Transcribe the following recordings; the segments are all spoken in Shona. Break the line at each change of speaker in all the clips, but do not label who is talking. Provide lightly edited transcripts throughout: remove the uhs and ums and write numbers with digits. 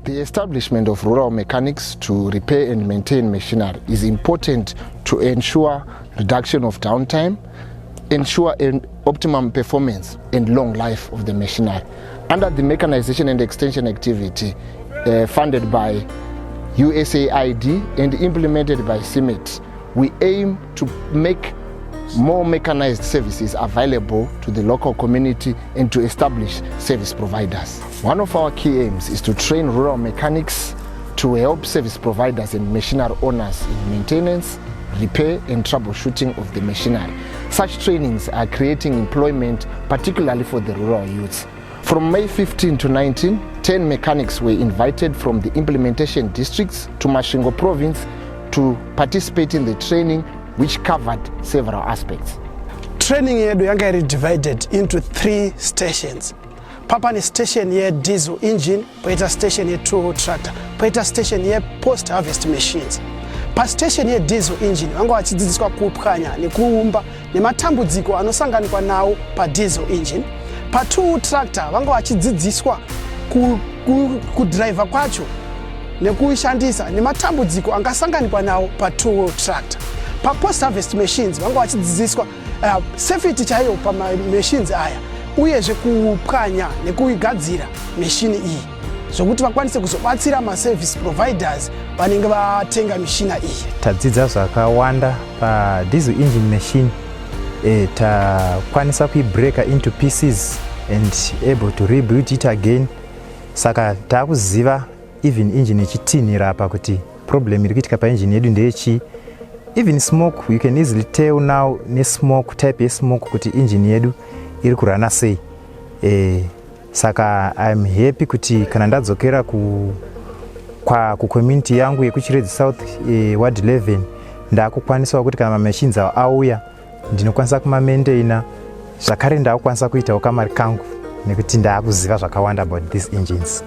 The establishment of rural mechanics to repair and maintain machinery is important to ensure reduction of downtime, ensure an optimum performance and long life of the machinery. Under the Mechanization and Extension Activity funded by USAID and implemented by CIMMYT, we aim to make more mechanized services available to the local community and to establish service providers. One of our key aims is to train rural mechanics to help service providers and machinery owners in maintenance, repair and troubleshooting of the machinery. Such trainings are creating employment, particularly for the rural youths. From May 15 to 19, 10 mechanics were invited from the implementation districts to Masvingo province to participate in the training, which covered several aspects.
Training yedu yanga iri divided into 3 stations. Papa ni station ye diesel engine, poita station ye 2 tractor, poita station ye post harvest machines. Pa station ye diesel engine vanga vachidzidziswa kupwanya nekuumba nematambudziko anosanganikwa nawo pa diesel engine. Pa 2 tractor vanga vachidzidziswa kudriver kwacho nekuishandisa nematambudziko angasanganikwa nawo pa 2 tractor. Pa post harvest machines vanga vachidzidziswa safety chaiyo pa machines aya uyezve kupwanya nekuigadzira machine iyi zvokuti vakwanise kuzobatsira ma service providers vanenge vatenga machine iyi.
Tadzidza zvakawanda pa diesel engine machine, takwanisa kuibreaka into pieces and able to rebuild it again. Saka takuziva even engine ichitinhira apa kuti problem iri kuitika pa engine yedu ndeyechii. Even smoke, you can easily tell now ne smoke type smoke kuti engine yedu iri kurana sei. Saka I'm happy kuti kana ndadzokera ku community yangu yekuChiredzi South Ward 11 ndakukwanisa kuti kana machines auya ndinokwanisa kuma-maintaina zvakare ndakukwanisa kuitawo kamari kangu nekuti ndakuziva zvakawanda about these engines.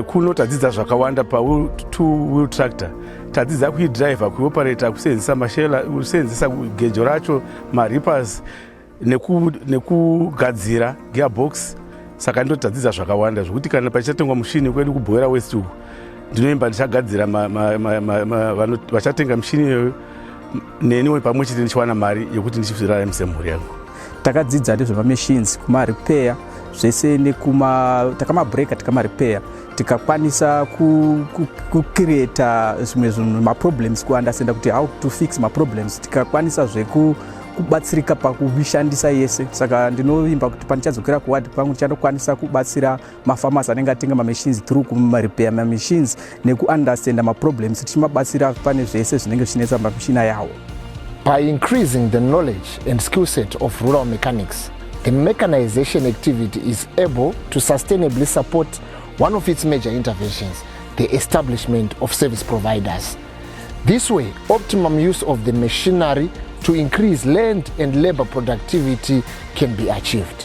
Kuno tadzidza zvakawanda pa 2-wheel tractor. Tadzidza kuidriver, kuoperata, kusenzesa mashela, kusenzesa gejo racho, marippers nekugadzira gearbox. Saka ndo tadzidza zvakawanda zvokuti kana pachatengwa mushini kwedu kubhoera west uku ndinoimba ndichagadzira vachatenga mushini iyoyo neniwo pamwe chete ndichiwana mari yokuti ndichizviraramisa mhuri yangu.
Takadzidza nezvemamachines kuma-repair zvese takamabreaka tikama-repair tikakwanisa kucreata zvimwe maproblems kuunderstanda kuti how to fix maproblems tikakwanisa kubatsirika pakuishandisa yese. Saka ndinoimba kuti pandichadzokera kuwadi pangu ndichanokwanisa kubatsira mafamasi anenge atenga mamachines through kumarepair mamachines nekuunderstanda maproblems tichimabatsira pane zvese zvinenge zvichinetsa mamachina yawo.
By increasing the knowledge and skill set of rural mechanics, the mechanization activity is able to sustainably support one of its major interventions, the establishment of service providers. This way, optimum use of the machinery to increase land and labor productivity can be achieved.